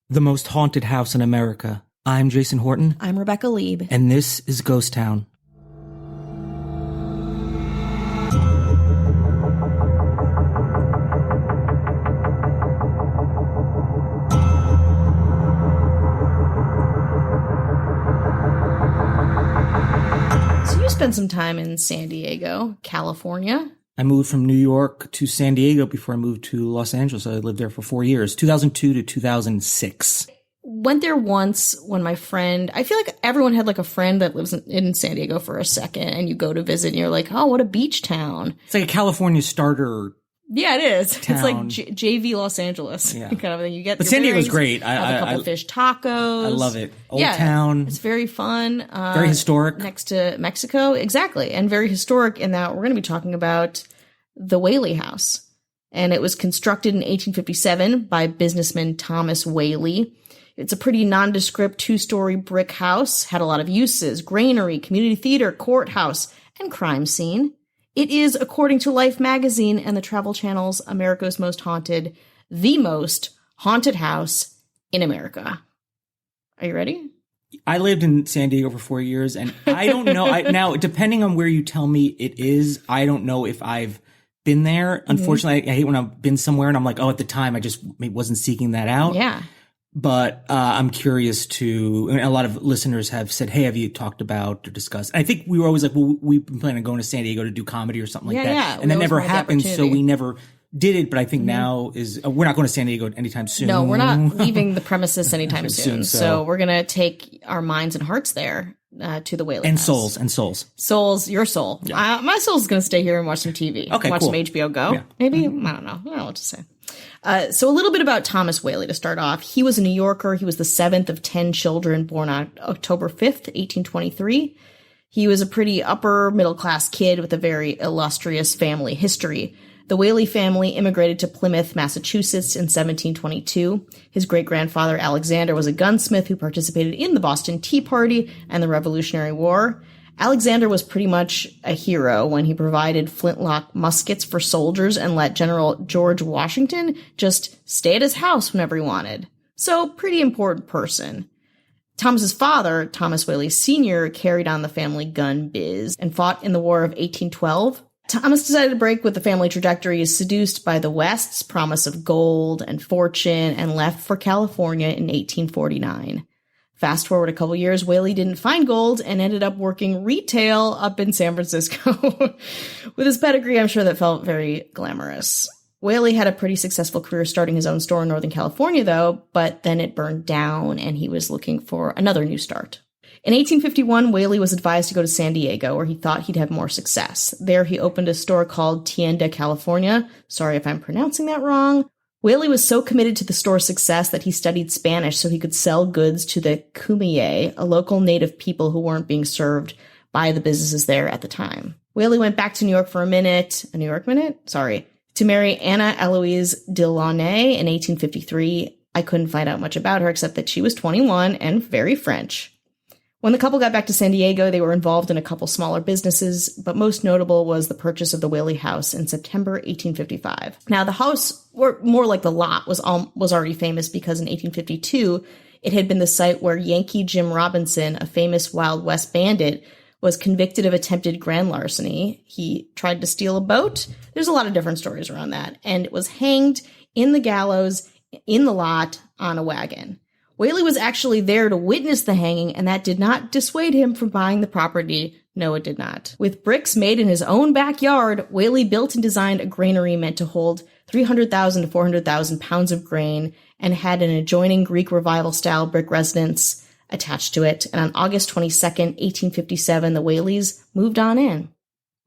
The most haunted house in America. I'm Jason Horton. I'm Rebecca Lieb. And this is Ghost Town. So you spent some time in San Diego, California. I moved from New York to San Diego before I moved to Los Angeles. I lived there for 4 years, 2002 to 2006. Went there once when my friend, I feel like everyone had like a friend that lives in San Diego for a second, and you go to visit and you're like, oh, what a beach town. It's like a California starter. Yeah, it is. Town. It's like JV Los Angeles kind of thing. You get, but San Diego's great. Have a couple fish tacos. I love it. Old town. It's very fun. Very historic. Next to Mexico. Exactly. And very historic in that we're going to be talking about the Whaley House. And it was constructed in 1857 by businessman Thomas Whaley. It's a pretty nondescript 2-story brick house, had a lot of uses: granary, community theater, courthouse, and crime scene. It is, according to Life magazine and the Travel Channel's America's Most Haunted, the most haunted house in America. Are you ready? I lived in San Diego for 4 years, and I don't know. Now, depending on where you tell me it is, I don't know if I've been there. Unfortunately, I hate when I've been somewhere and I'm like, oh, at the time, I just wasn't seeking that out. Yeah. But I'm curious to, I mean, a lot of listeners have said, hey, have you talked about or discussed? I think we were always like, well, we've been planning on going to San Diego to do comedy or something like that. Yeah. And that never happened, so we never did it. But I think now we're not going to San Diego anytime soon. No, we're not leaving the premises anytime soon. So we're going to take our minds and hearts there to the Whaley House. And souls. Souls, your soul. Yeah. My soul's going to stay here and watch some TV. Okay, watch cool. some HBO Go. Yeah. Maybe, I don't know. I don't know what to say. So a little bit about Thomas Whaley to start off. He was a New Yorker. He was the 7th of 10 children born on October 5th, 1823. He was a pretty upper middle class kid with a very illustrious family history. The Whaley family immigrated to Plymouth, Massachusetts in 1722. His great-grandfather Alexander was a gunsmith who participated in the Boston Tea Party and the Revolutionary War. Alexander was pretty much a hero when he provided flintlock muskets for soldiers and let General George Washington just stay at his house whenever he wanted. So, pretty important person. Thomas's father, Thomas Whaley Sr., carried on the family gun biz and fought in the War of 1812. Thomas decided to break with the family trajectory, seduced by the West's promise of gold and fortune, and left for California in 1849. Fast forward a couple years, Whaley didn't find gold and ended up working retail up in San Francisco. With his pedigree, I'm sure that felt very glamorous. Whaley had a pretty successful career starting his own store in Northern California, though, but then it burned down and he was looking for another new start. In 1851, Whaley was advised to go to San Diego, where he thought he'd have more success. There, he opened a store called Tienda California. Sorry if I'm pronouncing that wrong. Whaley was so committed to the store's success that he studied Spanish so he could sell goods to the Kumeyaay, a local native people who weren't being served by the businesses there at the time. Whaley went back to New York for a New York minute? Sorry. To marry Anna Eloise Delaunay in 1853. I couldn't find out much about her except that she was 21 and very French. When the couple got back to San Diego, they were involved in a couple smaller businesses, but most notable was the purchase of the Whaley House in September 1855. Now, the house, or more like the lot, was already famous because in 1852, it had been the site where Yankee Jim Robinson, a famous Wild West bandit, was convicted of attempted grand larceny. He tried to steal a boat. There's a lot of different stories around that. And it was hanged in the gallows in the lot on a wagon. Whaley was actually there to witness the hanging, and that did not dissuade him from buying the property. No, it did not. With bricks made in his own backyard, Whaley built and designed a granary meant to hold 300,000 to 400,000 pounds of grain and had an adjoining Greek Revival-style brick residence attached to it. And on August 22nd, 1857, the Whaleys moved on in.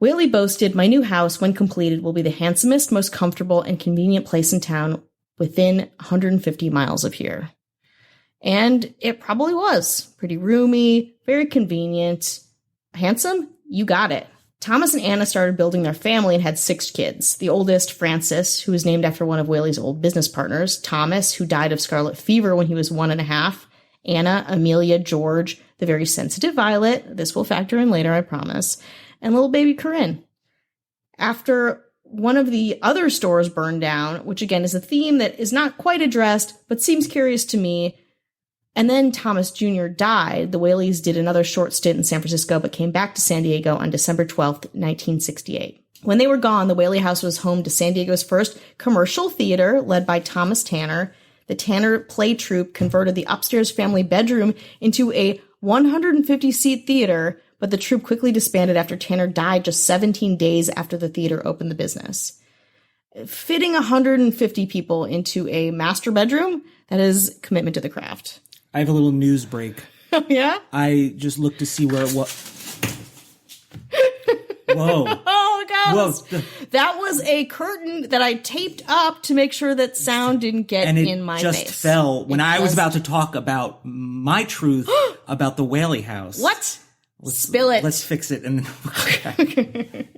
Whaley boasted, "My new house, when completed, will be the handsomest, most comfortable, and convenient place in town within 150 miles of here." And it probably was. Pretty roomy, very convenient. Handsome? You got it. Thomas and Anna started building their family and had 6 kids. The oldest, Francis, who was named after one of Whaley's old business partners. Thomas, who died of scarlet fever when he was 1.5. Anna, Amelia, George, the very sensitive Violet. This will factor in later, I promise. And little baby Corinne. After one of the other stores burned down, which again is a theme that is not quite addressed, but seems curious to me. And then Thomas Jr. died. The Whaleys did another short stint in San Francisco, but came back to San Diego on December 12th, 1968. When they were gone, the Whaley House was home to San Diego's first commercial theater, led by Thomas Tanner. The Tanner Play Troupe converted the upstairs family bedroom into a 150-seat theater, but the troupe quickly disbanded after Tanner died just 17 days after the theater opened the business. Fitting 150 people into a master bedroom, that is commitment to the craft. I have a little news break. Oh, yeah? I just looked to see where it was. Whoa. Oh, God. Whoa. That was a curtain that I taped up to make sure that sound didn't get in my face. And it just fell when I was about to talk about my truth about the Whaley House. What? Spill it. Let's fix it. And then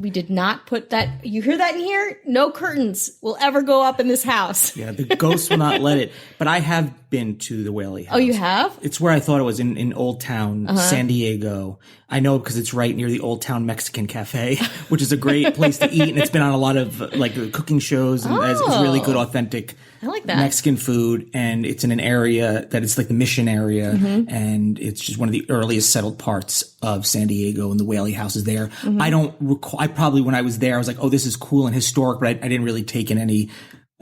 We did not put that. You hear that in here? No curtains will ever go up in this house. Yeah, the ghosts will not let it. But I have been to the Whaley House. Oh, you have? It's where I thought it was in Old Town, San Diego. I know because it's right near the Old Town Mexican Cafe, which is a great place to eat. And it's been on a lot of like cooking shows and it's really good, authentic I like that. Mexican food. And it's in an area that it's like the Mission area. And it's just one of the earliest settled parts of San Diego, and the Whaley House is there. I don't recall, I probably, when I was there, I was like, oh, this is cool and historic, but I didn't really take in any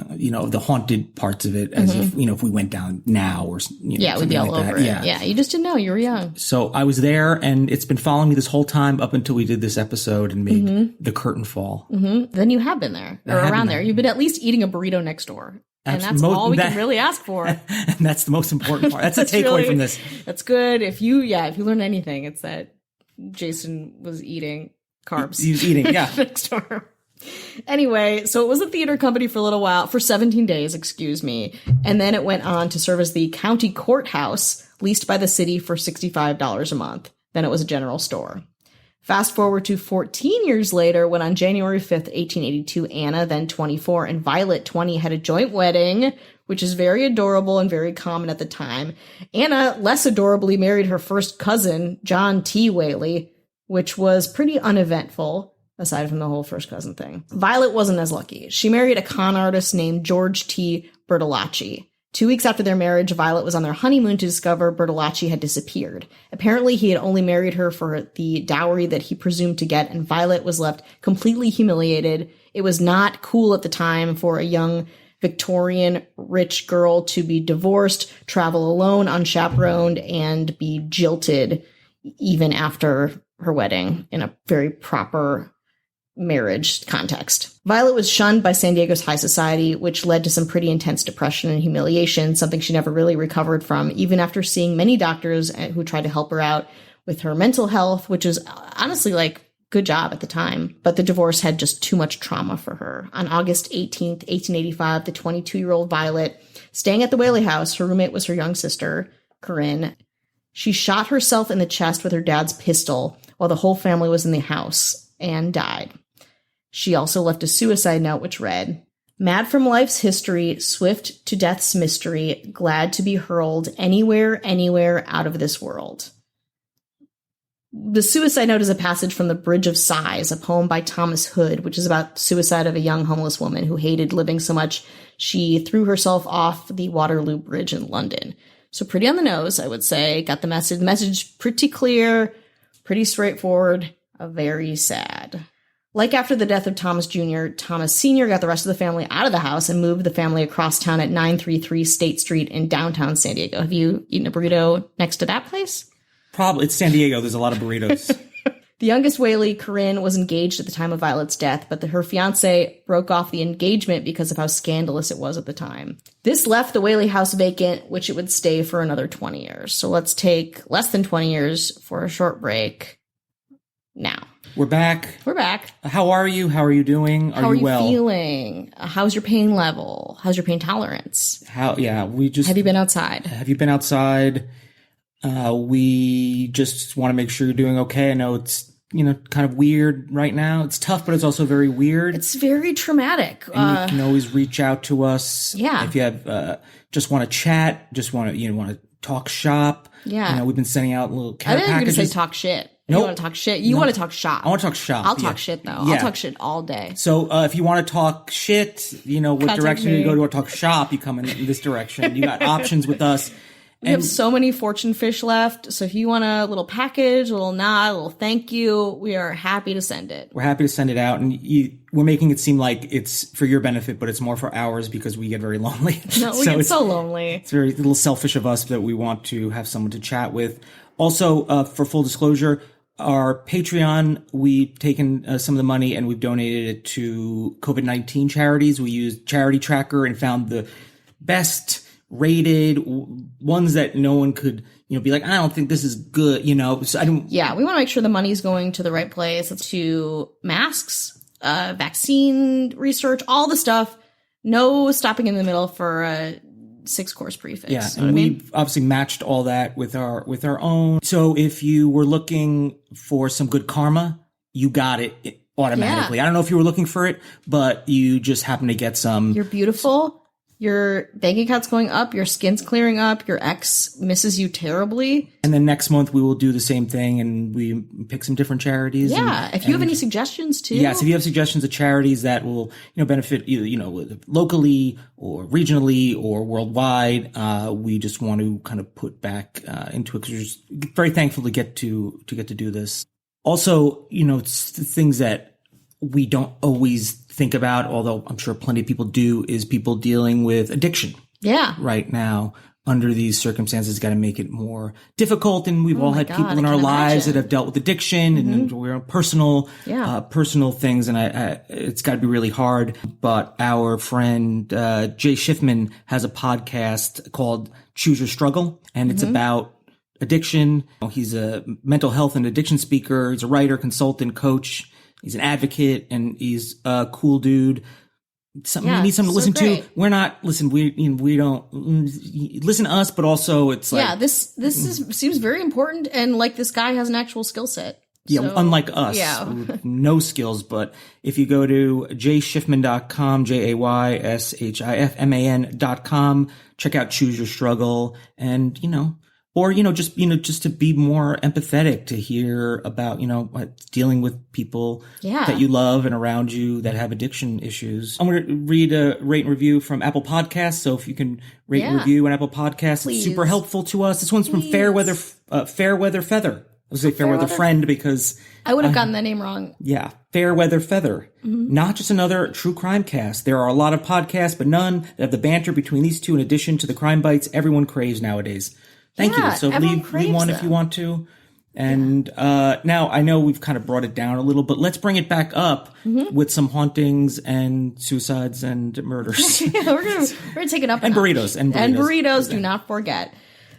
the haunted parts of it as if, if we went down now or, yeah, we'd be all like over that. it. Yeah. Yeah, you just didn't know. You were young. So I was there, and it's been following me this whole time up until we did this episode and made the curtain fall. Then you have been there or around there. You've been at least eating a burrito next door. And that's all we can really ask for. And that's the most important part. That's a takeaway from this. That's good. If you learn anything, it's that Jason was eating carbs. He was eating, yeah. Next door. Anyway, so it was a theater company for a little while, for 17 days, excuse me. And then it went on to serve as the county courthouse, leased by the city for $65 a month. Then it was a general store. Fast forward to 14 years later, when on January 5th, 1882, Anna, then 24, and Violet, 20, had a joint wedding, which is very adorable and very common at the time. Anna, less adorably, married her first cousin, John T. Whaley, which was pretty uneventful, aside from the whole first cousin thing. Violet wasn't as lucky. She married a con artist named George T. Bertolacci. 2 weeks after their marriage, Violet was on their honeymoon to discover Bertolacci had disappeared. Apparently, he had only married her for the dowry that he presumed to get, and Violet was left completely humiliated. It was not cool at the time for a young Victorian rich girl to be divorced, travel alone, unchaperoned, and be jilted even after her wedding in a very proper marriage context. Violet was shunned by San Diego's high society, which led to some pretty intense depression and humiliation, something she never really recovered from, even after seeing many doctors who tried to help her out with her mental health, which is honestly like good job at the time. But the divorce had just too much trauma for her. On August 18th, 1885, the 22-year-old Violet, staying at the Whaley House, her roommate was her young sister, Corinne. She shot herself in the chest with her dad's pistol while the whole family was in the house and died. She also left a suicide note which read, "Mad from life's history, swift to death's mystery, glad to be hurled anywhere, anywhere out of this world." The suicide note is a passage from The Bridge of Sighs, a poem by Thomas Hood, which is about suicide of a young homeless woman who hated living so much she threw herself off the Waterloo Bridge in London. So pretty on the nose, I would say. Got the message. The message pretty clear, pretty straightforward, very sad. Like after the death of Thomas Jr., Thomas Sr. got the rest of the family out of the house and moved the family across town at 933 State Street in downtown San Diego. Have you eaten a burrito next to that place? Probably. It's San Diego. There's a lot of burritos. The youngest Whaley, Corinne, was engaged at the time of Violet's death, but her fiancé broke off the engagement because of how scandalous it was at the time. This left the Whaley house vacant, which it would stay for another 20 years. So let's take less than 20 years for a short break now. We're back. We're back. How are you? How are you doing? How are you well? Feeling? How's your pain level? How's your pain tolerance? Have you been outside? Have you been outside? We just want to make sure you're doing okay. I know it's, kind of weird right now. It's tough, but it's also very weird. It's very traumatic. And you can always reach out to us. Yeah. If you have, just want to chat, just want to, want to talk shop. Yeah. We've been sending out little care I think you're going packages. to say talk shit. You Nope. want to talk shit? You want to talk shop? I want to talk shop. I'll talk shit though. Yeah. I'll talk shit all day. So if you want to talk shit, what Contact direction me. you go to talk shop, you come in this direction. You got options with us. We have so many fortune fish left. So if you want a little package, a little nod, a little thank you, we are happy to send it. We're happy to send it out, and we're making it seem like it's for your benefit, but it's more for ours because we get very lonely. No, we get so lonely. It's very a little selfish of us that we want to have someone to chat with. Also, for full disclosure, our Patreon, we've taken some of the money and we've donated it to COVID-19 charities. We used Charity Tracker and found the best rated ones that no one could, be like, I don't think this is good, so I don't. Yeah, we want to make sure the money's going to the right place. It's to masks, vaccine research, all the stuff. No stopping in the middle for a 6-course prefix. Yeah, You know and what I mean? we've obviously matched all that with our own. So if you were looking for some good karma, you got it automatically. Yeah. I don't know if you were looking for it, but you just happen to get some. You're beautiful. Your bank account's going up. Your skin's clearing up. Your ex misses you terribly. And then next month we will do the same thing and we pick some different charities. Yeah. If you have any suggestions too. Yes, if you have suggestions of charities that will, benefit either, locally or regionally or worldwide, we just want to kind of put back into it because we're just very thankful to get to do this. Also, it's the things that we don't always think about, although I'm sure plenty of people do, is people dealing with addiction. Yeah. Right now, under these circumstances, got to make it more difficult. And we've all had God, people in I our can lives imagine. that have dealt with addiction and we're on personal things. And it's got to be really hard. But our friend, Jay Schiffman has a podcast called Choose Your Struggle, and it's about addiction. He's a mental health and addiction speaker. He's a writer, consultant, coach. He's an advocate, and he's a cool dude. Something you need someone to listen to. We're not we don't listen to us, but also it's like this seems very important, and like this guy has an actual skill set. Yeah, So, unlike us, yeah. no skills. But if you go to jayschiffman.com, JAYSHIFMAN.com, check out Choose Your Struggle, and just to be more empathetic, to hear about, dealing with people that you love and around you that have addiction issues. I'm going to read a rate and review from Apple Podcasts. So if you can rate and review on Apple Podcasts, Please. it's super helpful to us. This one's from Fairweather Feather. I was say Fairweather Friend because I would have gotten that name wrong. yeah, Fairweather Feather. Not just another true crime cast. There are a lot of podcasts, but none that have the banter between these two in addition to the crime bites everyone craves nowadays. Thank you. So leave one if you want to. And now I know we've kind of brought it down a little, but let's bring it back up with some hauntings and suicides and murders. we're gonna take it up and burritos. And burritos. Do not forget.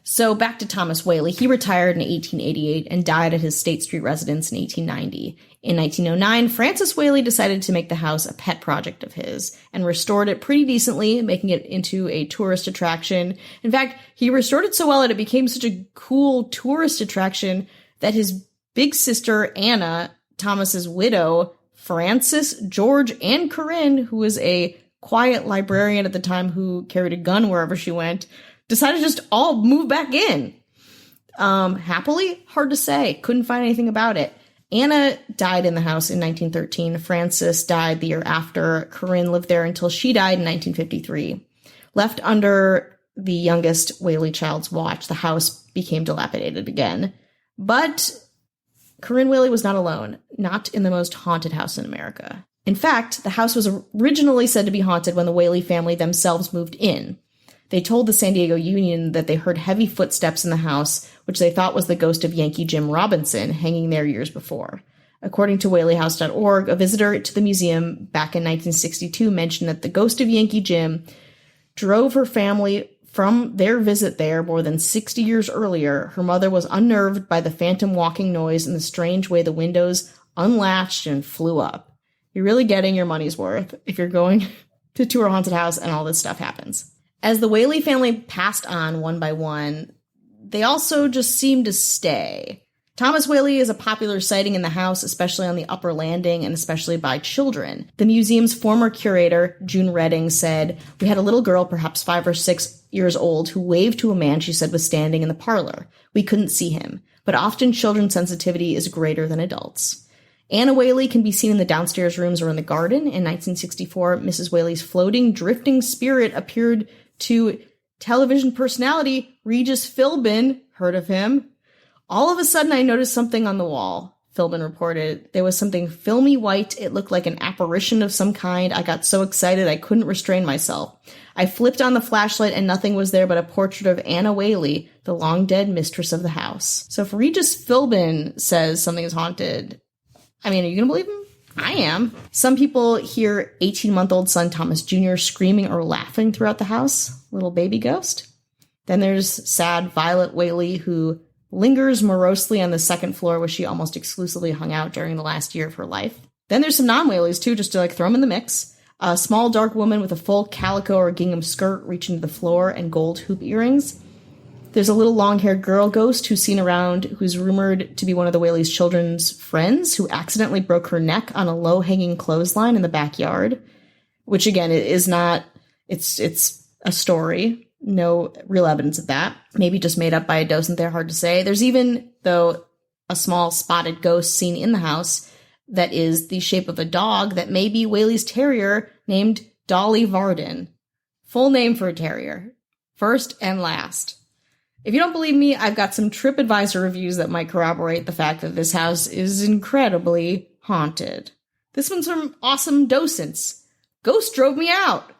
So back to Thomas Whaley. He retired in 1888 and died at his State Street residence in 1890. In 1909, Francis Whaley decided to make the house a pet project of his and restored it pretty decently, making it into a tourist attraction. In fact, he restored it so well that it became such a cool tourist attraction that his big sister, Anna, Thomas's widow, Frances, George, and Corinne, who was a quiet librarian at the time who carried a gun wherever she went, decided to just all move back in. Happily? Hard to say. Couldn't find anything about it. Anna died in the house in 1913. Frances died the year after. Corinne lived there until she died in 1953. Left under the youngest Whaley child's watch, the house became dilapidated again. But Corinne Whaley was not alone, not in the most haunted house in America. In fact, the house was originally said to be haunted when the Whaley family themselves moved in. They told the San Diego Union that they heard heavy footsteps in the house, which they thought was the ghost of Yankee Jim Robinson, hanging there years before. According to WhaleyHouse.org, a visitor to the museum back in 1962 mentioned that the ghost of Yankee Jim drove her family from their visit there more than 60 years earlier. Her mother was unnerved by the phantom walking noise and the strange way the windows unlatched and flew up. You're really getting your money's worth if you're going to tour a haunted house and all this stuff happens. As the Whaley family passed on one by one, they also just seemed to stay. Thomas Whaley is a popular sighting in the house, especially on the upper landing and especially by children. The museum's former curator, June Redding, said, "We had a little girl, perhaps 5 or 6 years old, who waved to a man she said was standing in the parlor. We couldn't see him. but often children's sensitivity is greater than adults. Anna Whaley can be seen in the downstairs rooms or in the garden. In 1964, Mrs. Whaley's floating, drifting spirit appeared to television personality Regis Philbin. Heard of him? All of a sudden, I noticed something on the wall. Philbin reported. There was something filmy white. It looked like an apparition of some kind. I got so excited I couldn't restrain myself. I flipped on the flashlight and nothing was there but a portrait of Anna Whaley, the long-dead mistress of the house. So if Regis Philbin says something is haunted, I mean, are you going to believe him? I am. Some people hear 18-month-old son Thomas Jr. screaming or laughing throughout the house. Little baby ghost. Then there's sad Violet Whaley, who lingers morosely on the second floor where she almost exclusively hung out during the last year of her life. Then there's some non-Whaleys too, just to throw them in the mix. A small dark woman with a full calico or gingham skirt reaching to the floor and gold hoop earrings. There's a little long-haired girl ghost who's seen around, who's rumored to be one of the Whaley's children's friends, who accidentally broke her neck on a low-hanging clothesline in the backyard. Which again, it is not, it's a story. No real evidence of that. Maybe just made up by a docent there, hard to say. There's even, though, a small spotted ghost seen in the house that is the shape of a dog that may be Whaley's terrier named Dolly Varden. Full name for a terrier. First and last. If you don't believe me, I've got some TripAdvisor reviews that might corroborate the fact that this house is incredibly haunted. This one's from Awesome Docents. Ghost drove me out.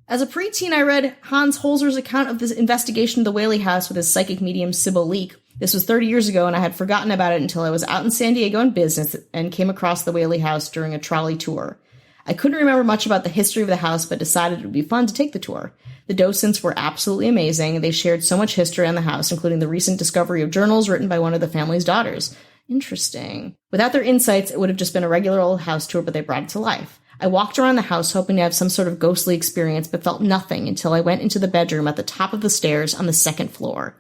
As a preteen, I read Hans Holzer's account of this investigation of the Whaley house with his psychic medium Sybil Leek. This was 30 years ago, and I had forgotten about it until I was out in San Diego on business and came across the Whaley house during a trolley tour. I couldn't remember much about the history of the house, but decided it would be fun to take the tour. The docents were absolutely amazing. They shared so much history on the house, including the recent discovery of journals written by one of the family's daughters. Interesting. Without their insights, it would have just been a regular old house tour, but they brought it to life. I walked around the house hoping to have some sort of ghostly experience, but felt nothing until I went into the bedroom at the top of the stairs on the second floor.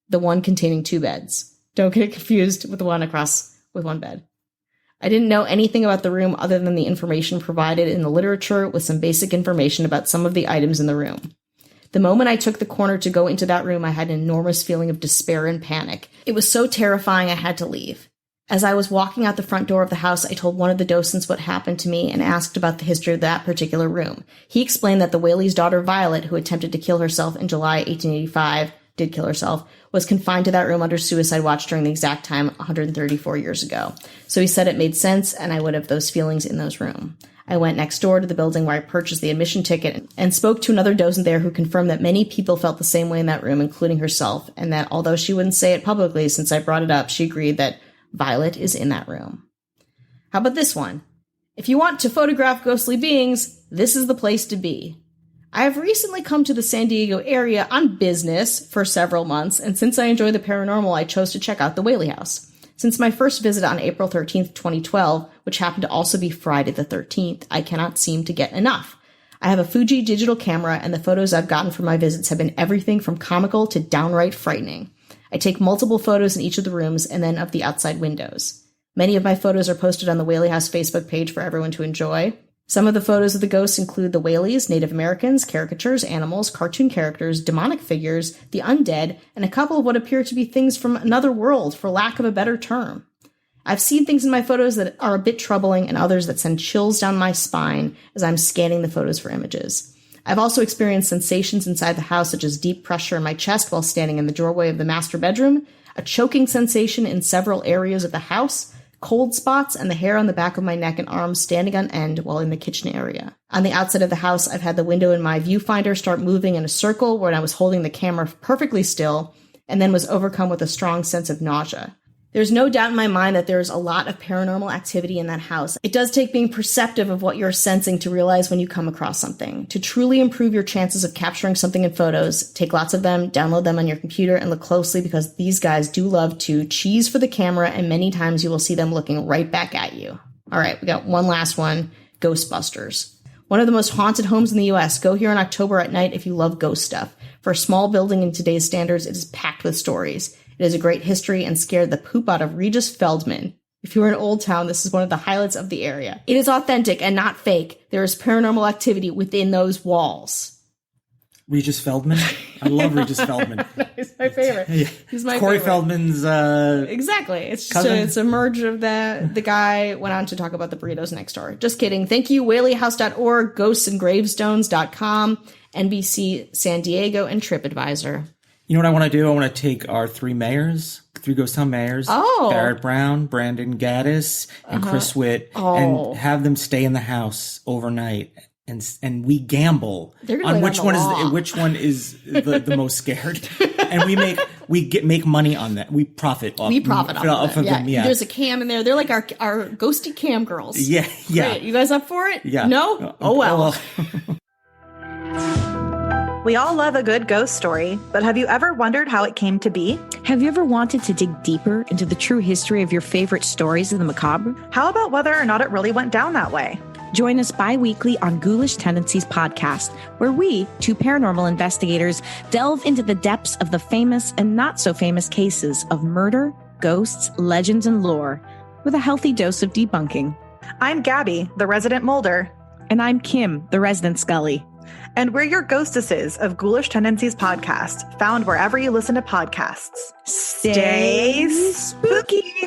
The one containing 2 beds. Don't get it confused with the one across with 1 bed. I didn't know anything about the room other than the information provided in the literature with some basic information about some of the items in the room. The moment I took the corner to go into that room, I had an enormous feeling of despair and panic. It was so terrifying I had to leave. As I was walking out the front door of the house, I told one of the docents what happened to me and asked about the history of that particular room. He explained that the Whaley's daughter Violet, who attempted to kill herself in July 1885, did kill herself, was confined to that room under suicide watch during the exact time 134 years ago. So he said it made sense and I would have those feelings in those room. I went next door to the building where I purchased the admission ticket and spoke to another docent there who confirmed that many people felt the same way in that room, including herself, and that although she wouldn't say it publicly since I brought it up, she agreed that Violet is in that room. How about this one? If you want to photograph ghostly beings, this is the place to be. I have recently come to the San Diego area on business for several months, and since I enjoy the paranormal, I chose to check out the Whaley house. Since my first visit on April 13th, 2012, which happened to also be Friday the 13th, I cannot seem to get enough. I have a Fuji digital camera, and the photos I've gotten from my visits have been everything from comical to downright frightening. I take multiple photos in each of the rooms and then of the outside windows. Many of my photos are posted on the Whaley House Facebook page for everyone to enjoy. Some of the photos of the ghosts include the Whaleys, Native Americans, caricatures, animals, cartoon characters, demonic figures, the undead, and a couple of what appear to be things from another world, for lack of a better term. I've seen things in my photos that are a bit troubling and others that send chills down my spine as I'm scanning the photos for images. I've also experienced sensations inside the house, such as deep pressure in my chest while standing in the doorway of the master bedroom, a choking sensation in several areas of the house, cold spots, and the hair on the back of my neck and arms standing on end while in the kitchen area. On the outside of the house, I've had the window in my viewfinder start moving in a circle when I was holding the camera perfectly still, and then was overcome with a strong sense of nausea. There's no doubt in my mind that there's a lot of paranormal activity in that house. It does take being perceptive of what you're sensing to realize when you come across something. To truly improve your chances of capturing something in photos, take lots of them, download them on your computer, and look closely because these guys do love to cheese for the camera, and many times you will see them looking right back at you. All right, we got one last one, Ghostbusters. One of the most haunted homes in the U.S. Go here in October at night if you love ghost stuff. For a small building in today's standards, it is packed with stories. It has a great history and scared the poop out of Regis Feldman. If you are in Old Town, this is one of the highlights of the area. It is authentic and not fake. There is paranormal activity within those walls. Regis Feldman. I love Regis Feldman. He's my favorite. Yeah. He's my Corey favorite. Feldman's Exactly. It's cousin. it's a merge of that. The guy went on to talk about the burritos next door. Just kidding. Thank you, WhaleyHouse.org, GhostsandGravestones.com, NBC San Diego, and TripAdvisor. You know what I want to do? I want to take our three ghost town mayors, Barrett Brown, Brandon Gaddis, and Chris Witt, and have them stay in the house overnight. And we gamble on which one is the most scared, and we make money on that. We profit off. Off of it. Yeah. There's a cam in there. They're like our ghosty cam girls. Yeah. Great. You guys up for it? Yeah. No? Oh well. We all love a good ghost story, but have you ever wondered how it came to be? Have you ever wanted to dig deeper into the true history of your favorite stories of the macabre? How about whether or not it really went down that way? Join us bi-weekly on Ghoulish Tendencies podcast, where we, two paranormal investigators, delve into the depths of the famous and not so famous cases of murder, ghosts, legends, and lore, with a healthy dose of debunking. I'm Gabby, the resident Mulder. And I'm Kim, the resident Scully. And we're your ghostesses of Ghoulish Tendencies podcast, found wherever you listen to podcasts. Stay spooky!